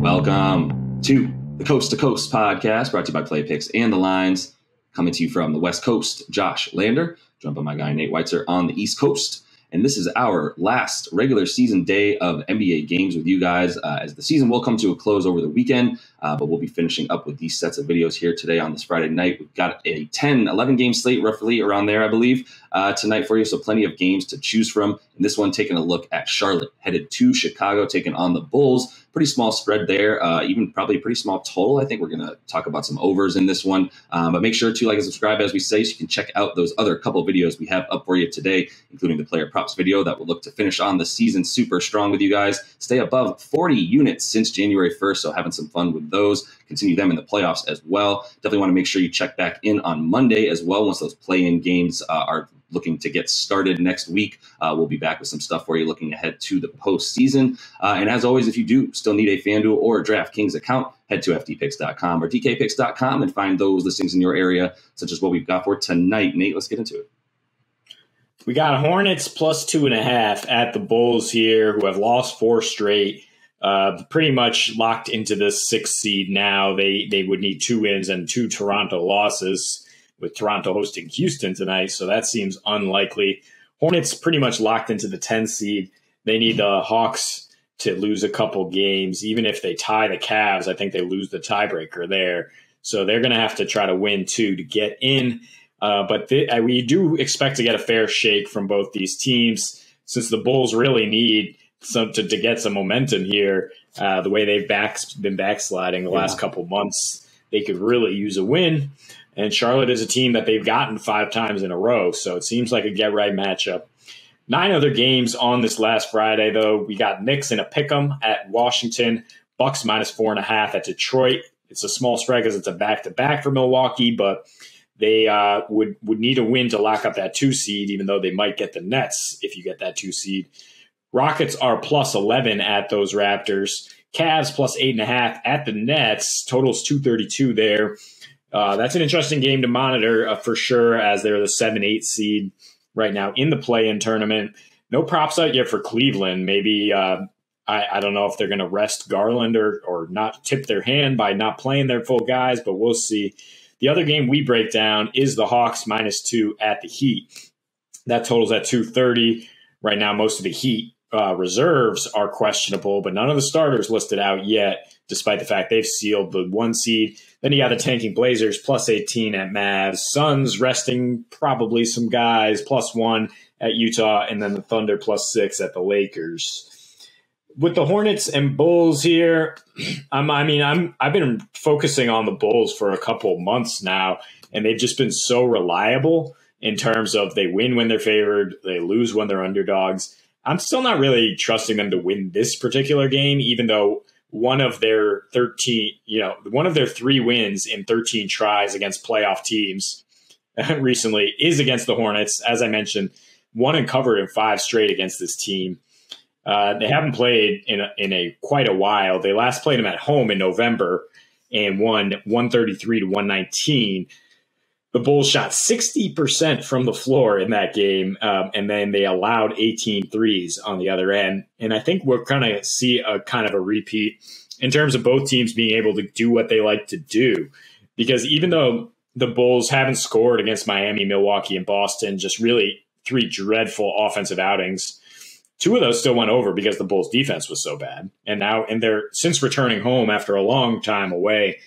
Welcome to the Coast to Coast podcast, brought to you by Play Picks and the Lines. Coming to you from the West Coast, Josh Lander, joined by my guy Nate Weitzer on the East Coast. And this is our last regular season day of NBA games with you guys, as the season will come to a close over the weekend. But we'll be finishing up with these sets of videos here today on this Friday night. We've got a 11 game slate, roughly around there, I believe, tonight for you. So plenty of games to choose from. And this one, taking a look at Charlotte, headed to Chicago, taking on the Bulls. Pretty small spread there, even probably a pretty small total. I think we're going to talk about some overs in this one. But make sure to like and subscribe, as we say, so you can check out those other couple videos we have up for you today, including the player props video that will look to finish on the season super strong with you guys. Stay above 40 units since January 1st, so having some fun with those. Continue them in the playoffs as well. Definitely want to make sure you check back in on Monday as well once those play-in games are looking to get started next week. We'll be back with some stuff for you looking ahead to the postseason. And as always, if you do still need a FanDuel or a DraftKings account, head to ftpicks.com or dkpicks.com and find those listings in your area, such as what we've got for tonight. Nate, let's get into it. We got Hornets plus 2.5 at the Bulls here, who have lost 4 straight. Pretty much locked into this 6th seed now. They would need 2 wins and 2 Toronto losses, with Toronto hosting Houston tonight, so that seems unlikely. Hornets pretty much locked into the 10 seed. They need the Hawks to lose a couple games. Even if they tie the Cavs, I think they lose the tiebreaker there. So they're going to have to try to win 2 to get in. But we do expect to get a fair shake from both these teams, since the Bulls really need to get some momentum here. The way they've been backsliding the last couple months, they could really use a win. And Charlotte is a team that they've gotten 5 times in a row, so it seems like a get-right matchup. 9 other games on this last Friday, though. We got Knicks in a pick'em at Washington, Bucks minus 4.5 at Detroit. It's a small spread because it's a back-to-back for Milwaukee, but they would need a win to lock up that 2 seed, even though they might get the Nets if you get that 2 seed. Rockets are plus 11 at those Raptors. Cavs plus 8.5 at the Nets. Totals 232 there. That's an interesting game to monitor for sure, as they're the 7-8 seed right now in the play-in tournament. No props out yet for Cleveland. Maybe I don't know if they're going to rest Garland or not tip their hand by not playing their full guys, but we'll see. The other game we break down is the Hawks minus 2 at the Heat. That totals at 230. Right now, most of the Heat reserves are questionable, but none of the starters listed out yet, despite the fact they've sealed the 1 seed. Then you got the tanking Blazers plus 18 at Mavs. Suns resting probably some guys, plus 1 at Utah, and then the Thunder plus 6 at the Lakers. With the Hornets and Bulls here, I've been focusing on the Bulls for a couple months now, and they've just been so reliable in terms of they win when they're favored, they lose when they're underdogs. I'm still not really trusting them to win this particular game, even though one of their 3 wins in 13 tries against playoff teams recently is against the Hornets. As I mentioned, won and covered in 5 straight against this team. They haven't played in quite a while. They last played them at home in November and won 133 to 119. The Bulls shot 60% from the floor in that game, and then they allowed 18 threes on the other end. And I think we're going to see a kind of a repeat in terms of both teams being able to do what they like to do. Because even though the Bulls haven't scored against Miami, Milwaukee, and Boston, just really 3 dreadful offensive outings, 2 of those still went over because the Bulls' defense was so bad. And they're since returning home after a long time away,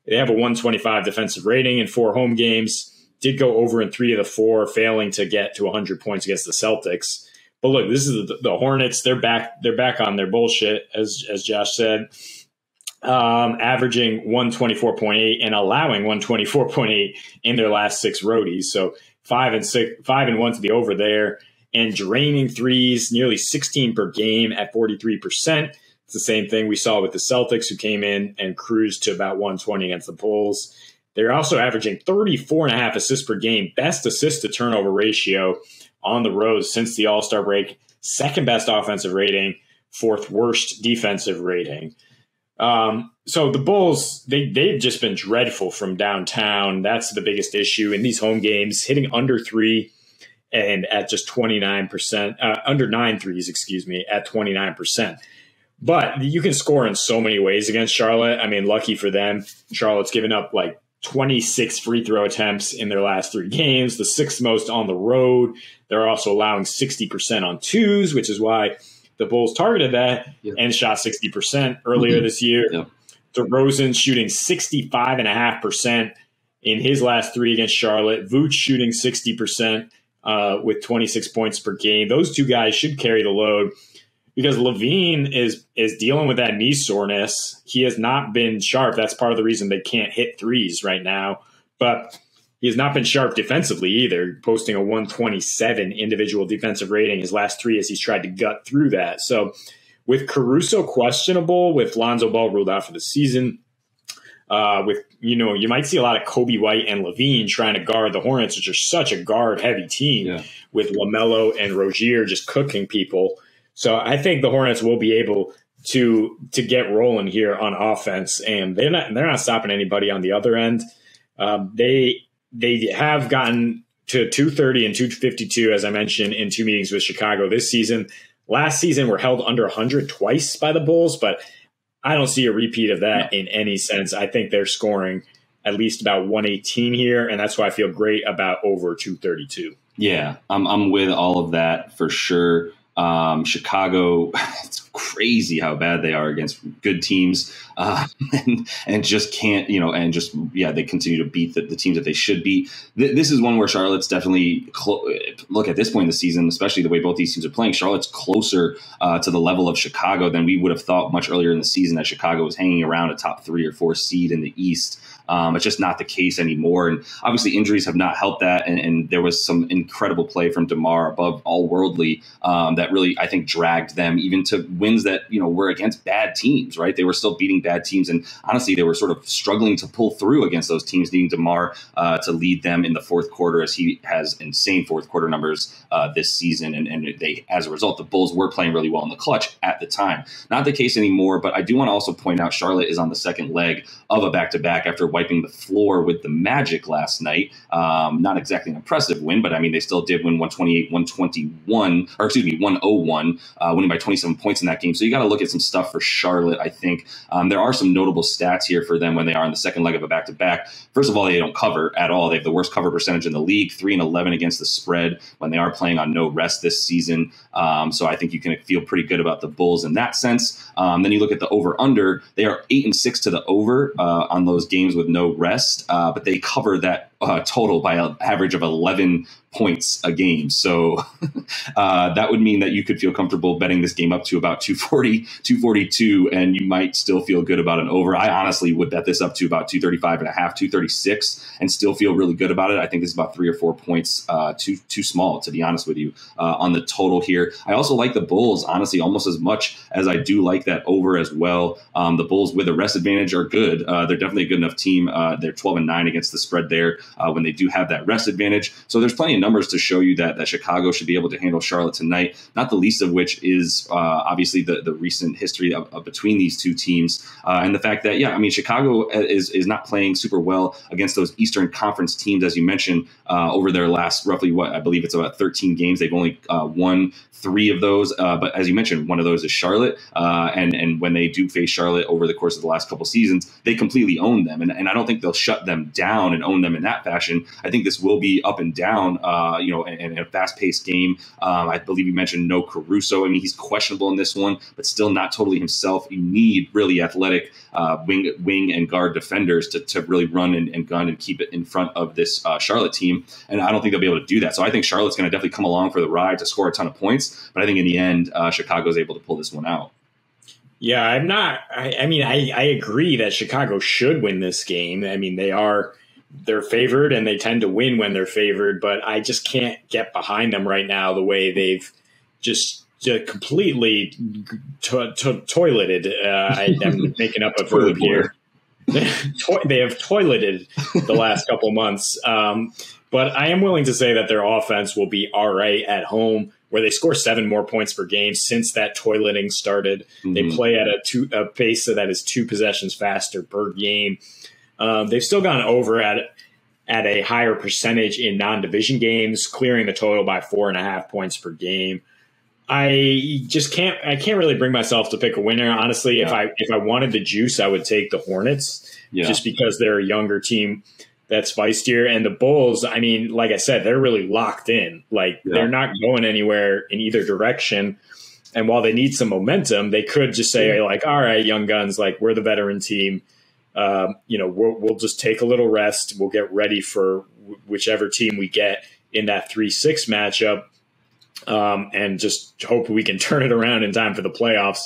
they have a 125 defensive rating in 4 home games. Did go over in 3 of the 4, failing to get to 100 points against the Celtics. But look, this is the Hornets. They're back on their bullshit, as Josh said, averaging 124.8 and allowing 124.8 in their last 6 roadies. So 5 and 1 to the over there, and draining threes, nearly 16 per game at 43%. It's the same thing we saw with the Celtics, who came in and cruised to about 120 against the Bulls. They're also averaging 34.5 assists per game, best assist to turnover ratio on the road since the All-Star break, 2nd best offensive rating, 4th worst defensive rating. So the Bulls, they've just been dreadful from downtown. That's the biggest issue in these home games, hitting under 3 and at just 29%, under 9 threes, at 29%. But you can score in so many ways against Charlotte. I mean, lucky for them, Charlotte's given up like 26 free throw attempts in their last 3 games, the 6th most on the road. They're also allowing 60% on twos, which is why the Bulls targeted that and shot 60% earlier this year. Yep. DeRozan shooting 65.5% in his last 3 against Charlotte. Vooch shooting 60% with 26 points per game. Those 2 guys should carry the load because Levine is dealing with that knee soreness. He has not been sharp. That's part of the reason they can't hit threes right now. But he has not been sharp defensively either, posting a 127 individual defensive rating his last 3 as he's tried to gut through that. So with Caruso questionable, with Lonzo Ball ruled out for the season, you might see a lot of Kobe White and Levine trying to guard the Hornets, which are such a guard-heavy team, with LaMelo and Rozier just cooking people. So I think the Hornets will be able to get rolling here on offense, and they're not stopping anybody on the other end. They have gotten to 230 and 252, as I mentioned, in 2 meetings with Chicago this season. Last season were held under 100 twice by the Bulls, but I don't see a repeat of that in any sense. I think they're scoring at least about 118 here, and that's why I feel great about over 232. Yeah, I'm with all of that for sure. Chicago, it's crazy how bad they are against good teams, and just can't, they continue to beat the teams that they should beat. This is one where Charlotte's definitely look at this point in the season, especially the way both these teams are playing. Charlotte's closer to the level of Chicago than we would have thought much earlier in the season, that Chicago was hanging around a top 3 or 4 seed in the East. It's just not the case anymore. And obviously injuries have not helped that. And there was some incredible play from DeMar above all worldly that really, I think, dragged them even to wins that, were against bad teams, right? They were still beating bad teams. And honestly, they were sort of struggling to pull through against those teams, needing DeMar to lead them in the fourth quarter, as he has insane fourth quarter numbers this season. And they, as a result, the Bulls were playing really well in the clutch at the time. Not the case anymore, but I do want to also point out Charlotte is on the second leg of a back-to-back after wiping the floor with the Magic last night. Not exactly an impressive win, but I mean, they still did win 101, winning by 27 points in that game. So you got to look at some stuff for Charlotte, I think. There are some notable stats here for them when they are in the second leg of a back-to-back. First of all, they don't cover at all. They have the worst cover percentage in the league, 3-11 against the spread when they are playing on no rest this season. So I think you can feel pretty good about the Bulls in that sense. Then you look at the over-under. They are 8-6 to the over on those games with no rest, but they cover that total by an average of 11 points a game. So that would mean that you could feel comfortable betting this game up to about 240, 242, and you might still feel good about an over. I honestly would bet this up to about 235 and a half, 236, and still feel really good about it. I think this is about 3 or 4 points too small, to be honest with you, on the total here. I also like the Bulls, honestly, almost as much as I do like that over as well. The Bulls with a rest advantage are good. They're definitely a good enough team. They're 12-9 against the spread there when they do have that rest advantage. So there's plenty of numbers to show you that Chicago should be able to handle Charlotte tonight, not the least of which is obviously the recent history of between these two teams, and the fact that, Chicago is not playing super well against those Eastern Conference teams, as you mentioned, over their last roughly, I believe it's about 13 games. They've only won 3 of those, but as you mentioned, one of those is Charlotte, and when they do face Charlotte over the course of the last couple seasons, they completely own them, and I don't think they'll shut them down and own them in that fashion. I think this will be up and down, in a fast-paced game. I believe you mentioned no Caruso. I mean, he's questionable in this one, but still not totally himself. You need really athletic wing and guard defenders to really run and gun and keep it in front of this Charlotte team, and I don't think they'll be able to do that. So I think Charlotte's going to definitely come along for the ride to score a ton of points, but I think in the end, Chicago's able to pull this one out. Yeah, I'm not. I agree that Chicago should win this game. I mean, they're favored and they tend to win when they're favored, but I just can't get behind them right now the way they've just completely toileted. I'm making up a verb here. They have toileted the last couple months. But I am willing to say that their offense will be all right at home, where they score 7 more points per game since that toileting started. Mm-hmm. They play at a pace that is 2 possessions faster per game. They've still gone over at a higher percentage in non-division games, clearing the total by 4.5 points per game. I just can't. I can't really bring myself to pick a winner. Honestly, if I wanted the juice, I would take the Hornets, just because they're a younger team that's feistier. And the Bulls, I mean, like I said, they're really locked in. Like they're not going anywhere in either direction. And while they need some momentum, they could just say like, all right, young guns, like we're the veteran team. We'll just take a little rest. We'll get ready for whichever team we get in that 3-6 matchup. And just hope we can turn it around in time for the playoffs.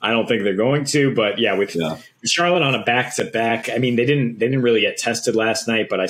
I don't think they're going to, but with Charlotte on a back-to-back, I mean, they didn't really get tested last night, but I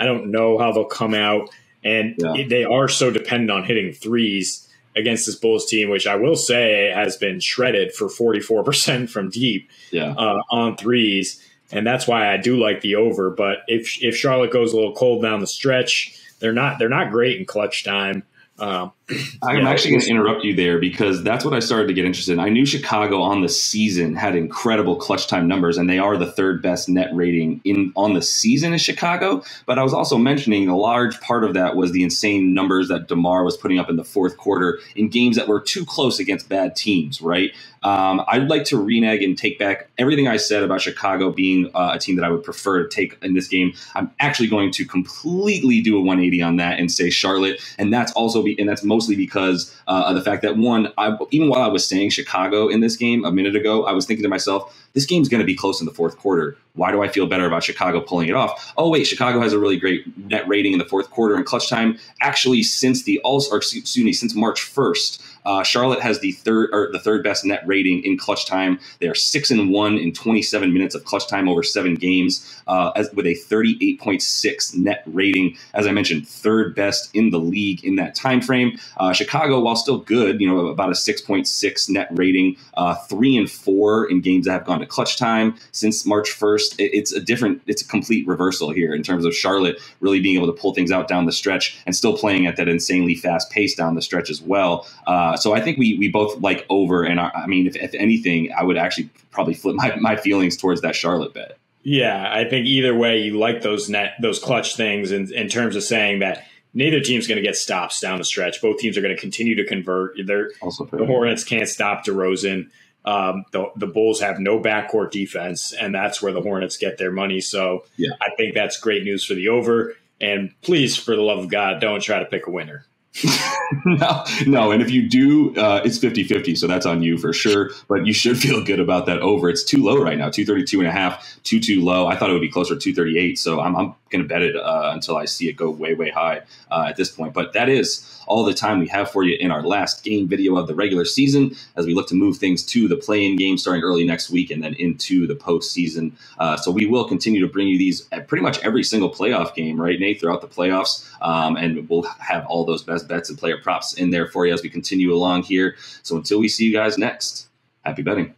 don't know how they'll come out. And they are so dependent on hitting threes against this Bulls team, which I will say has been shredded for 44% from deep on threes. And that's why I do like the over. But if Charlotte goes a little cold down the stretch, they're not great in clutch time. I'm actually going to interrupt you there because that's what I started to get interested in. I knew Chicago on the season had incredible clutch time numbers, and they are the third best net rating on the season in Chicago. But I was also mentioning a large part of that was the insane numbers that DeMar was putting up in the fourth quarter in games that were too close against bad teams, right? I'd like to renege and take back everything I said about Chicago being a team that I would prefer to take in this game. I'm actually going to completely do a 180 on that and say Charlotte, and that's mostly because of the fact that even while I was saying Chicago in this game a minute ago, I was thinking to myself, this game's going to be close in the fourth quarter. Why do I feel better about Chicago pulling it off? Oh, wait, Chicago has a really great net rating in the fourth quarter and clutch time. Actually, since since March 1st, Charlotte has the third best net rating in clutch time. They are 6-1 in 27 minutes of clutch time over 7 games, with a 38.6 net rating. As I mentioned, third best in the league in that time frame. Chicago, while still good, about a 6.6 net rating, 3-4 in games that have gone to clutch time since March 1st. It's a complete reversal here in terms of Charlotte really being able to pull things out down the stretch and still playing at that insanely fast pace down the stretch as well. So I think we both like over, and I mean, if anything, I would actually probably flip my feelings towards that Charlotte bet. Yeah, I think either way, you like those clutch things in terms of saying that neither team's going to get stops down the stretch. Both teams are going to continue to convert. The Hornets can't stop DeRozan. The Bulls have no backcourt defense, and that's where the Hornets get their money. So I think that's great news for the over. And please, for the love of God, don't try to pick a winner. No. And if you do, it's 50-50. So that's on you for sure. But you should feel good about that over. It's too low right now, 232.5, too low. I thought it would be closer to 238. So I'm going to bet it until I see it go way, way high at this point. But that is all the time we have for you in our last game video of the regular season as we look to move things to the play-in game starting early next week and then into the postseason. So we will continue to bring you these at pretty much every single playoff game, right, Nate, throughout the playoffs. And we'll have all those best bets and player props in there for you as we continue along here. So until we see you guys next, happy betting.